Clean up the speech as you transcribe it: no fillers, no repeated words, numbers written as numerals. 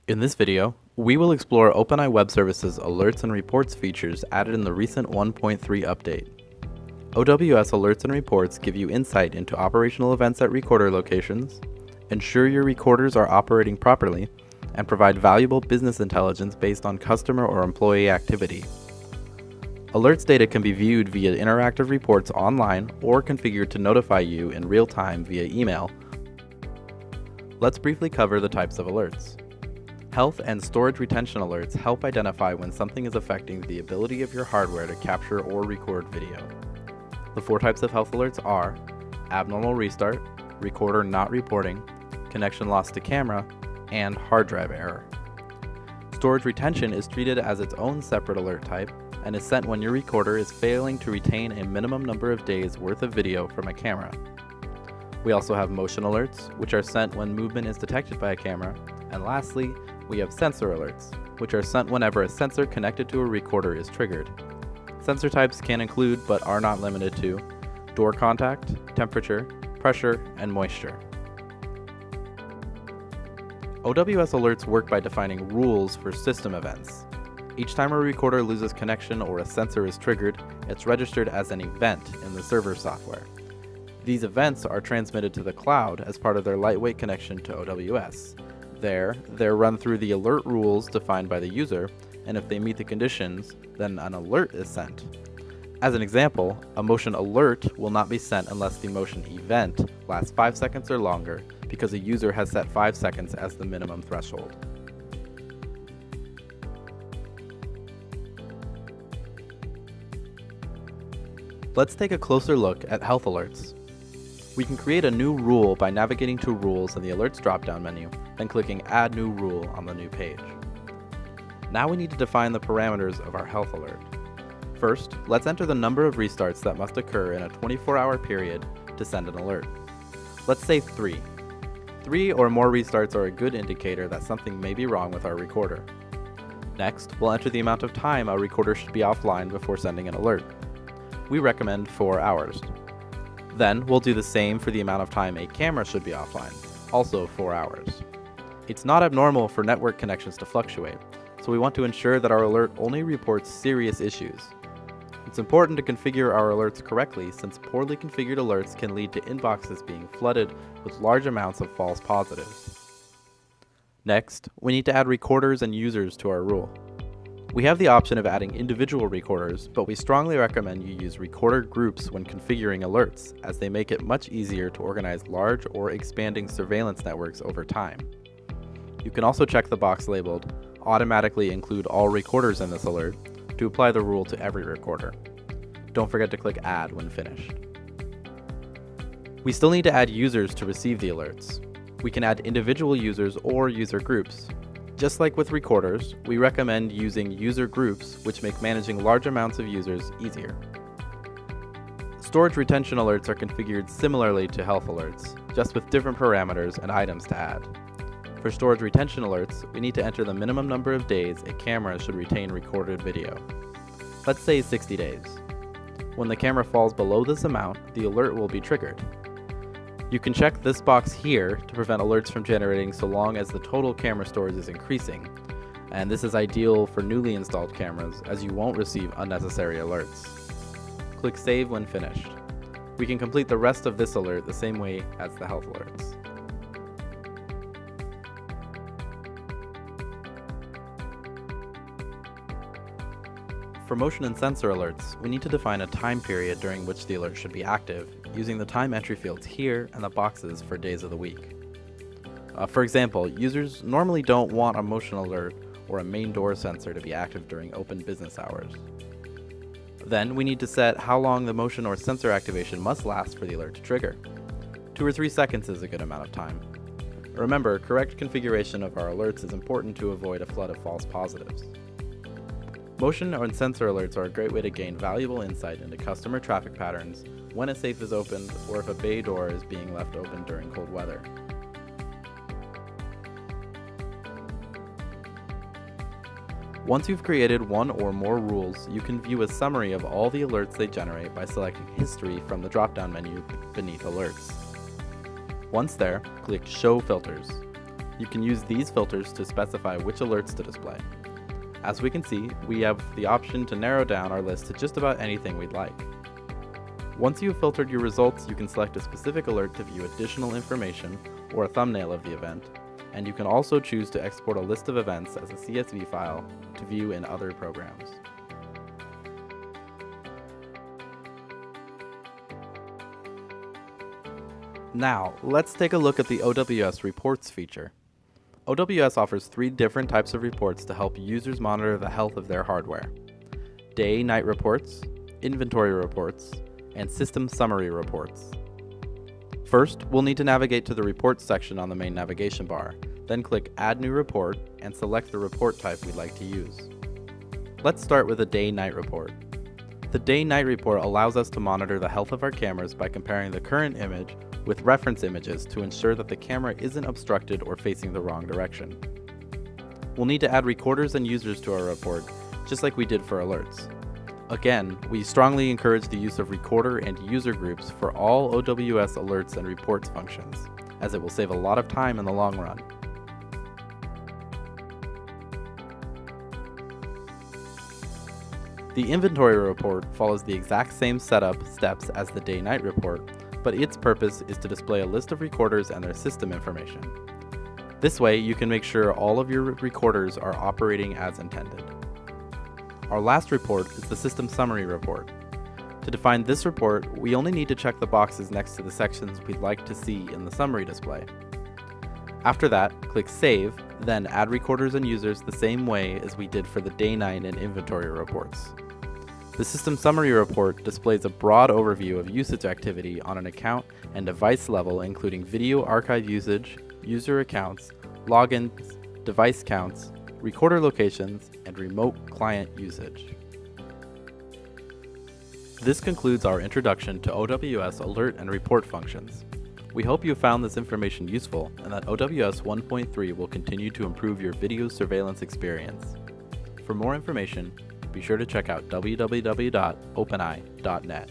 In this video, we will explore OpenEye Web Services alerts and reports features added in the recent 1.3 update. OWS alerts and reports give you insight into operational events at recorder locations, ensure your recorders are operating properly, and provide valuable business intelligence based on customer or employee activity. Alerts data can be viewed via interactive reports online or configured to notify you in real time via email. Let's briefly cover the types of alerts. Health and storage retention alerts help identify when something is affecting the ability of your hardware to capture or record video. The four types of health alerts are abnormal restart, recorder not reporting, connection lost to camera, and hard drive error. Storage retention is treated as its own separate alert type and is sent when your recorder is failing to retain a minimum number of days worth of video from a camera. We also have motion alerts, which are sent when movement is detected by a camera, and lastly, we have sensor alerts, which are sent whenever a sensor connected to a recorder is triggered. Sensor types can include, but are not limited to, door contact, temperature, pressure, and moisture. OWS alerts work by defining rules for system events. Each time a recorder loses connection or a sensor is triggered, it's registered as an event in the server software. These events are transmitted to the cloud as part of their lightweight connection to OWS. They're run through the alert rules defined by the user, and if they meet the conditions, then an alert is sent. As an example, a motion alert will not be sent unless the motion event lasts 5 seconds or longer because a user has set 5 seconds as the minimum threshold. Let's take a closer look at health alerts. We can create a new rule by navigating to Rules in the Alerts drop-down menu, then clicking Add New Rule on the new page. Now we need to define the parameters of our health alert. First, let's enter the number of restarts that must occur in a 24-hour period to send an alert. Let's say 3. 3 or more restarts are a good indicator that something may be wrong with our recorder. Next, we'll enter the amount of time our recorder should be offline before sending an alert. We recommend 4 hours. Then, we'll do the same for the amount of time a camera should be offline, also 4 hours. It's not abnormal for network connections to fluctuate, so we want to ensure that our alert only reports serious issues. It's important to configure our alerts correctly since poorly configured alerts can lead to inboxes being flooded with large amounts of false positives. Next, we need to add recorders and users to our rule. We have the option of adding individual recorders, but we strongly recommend you use recorder groups when configuring alerts, as they make it much easier to organize large or expanding surveillance networks over time. You can also check the box labeled Automatically Include All Recorders in this alert to apply the rule to every recorder. Don't forget to click Add when finished. We still need to add users to receive the alerts. We can add individual users or user groups. Just like with recorders, we recommend using user groups, which make managing large amounts of users easier. Storage retention alerts are configured similarly to health alerts, just with different parameters and items to add. For storage retention alerts, we need to enter the minimum number of days a camera should retain recorded video. Let's say 60 days. When the camera falls below this amount, the alert will be triggered. You can check this box here to prevent alerts from generating so long as the total camera storage is increasing, and this is ideal for newly installed cameras as you won't receive unnecessary alerts. Click Save when finished. We can complete the rest of this alert the same way as the health alerts. For motion and sensor alerts, we need to define a time period during which the alert should be active, using the time entry fields here and the boxes for days of the week. For example, users normally don't want a motion alert or a main door sensor to be active during open business hours. Then we need to set how long the motion or sensor activation must last for the alert to trigger. 2 or 3 seconds is a good amount of time. Remember, correct configuration of our alerts is important to avoid a flood of false positives. Motion and sensor alerts are a great way to gain valuable insight into customer traffic patterns, when a safe is opened, or if a bay door is being left open during cold weather. Once you've created one or more rules, you can view a summary of all the alerts they generate by selecting History from the drop-down menu beneath Alerts. Once there, click Show Filters. You can use these filters to specify which alerts to display. As we can see, we have the option to narrow down our list to just about anything we'd like. Once you've filtered your results, you can select a specific alert to view additional information or a thumbnail of the event, and you can also choose to export a list of events as a CSV file to view in other programs. Now, let's take a look at the OWS Reports feature. OWS offers 3 different types of reports to help users monitor the health of their hardware: day-night reports, inventory reports, and system summary reports. First, we'll need to navigate to the Reports section on the main navigation bar, then click Add New Report and select the report type we'd like to use. Let's start with a day-night report. The day-night report allows us to monitor the health of our cameras by comparing the current image with reference images to ensure that the camera isn't obstructed or facing the wrong direction. We'll need to add recorders and users to our report, just like we did for alerts. Again, we strongly encourage the use of recorder and user groups for all OWS alerts and reports functions, as it will save a lot of time in the long run. The inventory report follows the exact same setup steps as the day-night report, but its purpose is to display a list of recorders and their system information. This way, you can make sure all of your recorders are operating as intended. Our last report is the System Summary report. To define this report, we only need to check the boxes next to the sections we'd like to see in the summary display. After that, click Save, then add recorders and users the same way as we did for the day-night and inventory reports. The System Summary report displays a broad overview of usage activity on an account and device level, including video archive usage, user accounts, logins, device counts, recorder locations, and remote client usage. This concludes our introduction to OWS alert and report functions. We hope you found this information useful and that OWS 1.3 will continue to improve your video surveillance experience. For more information, be sure to check out www.openeye.net.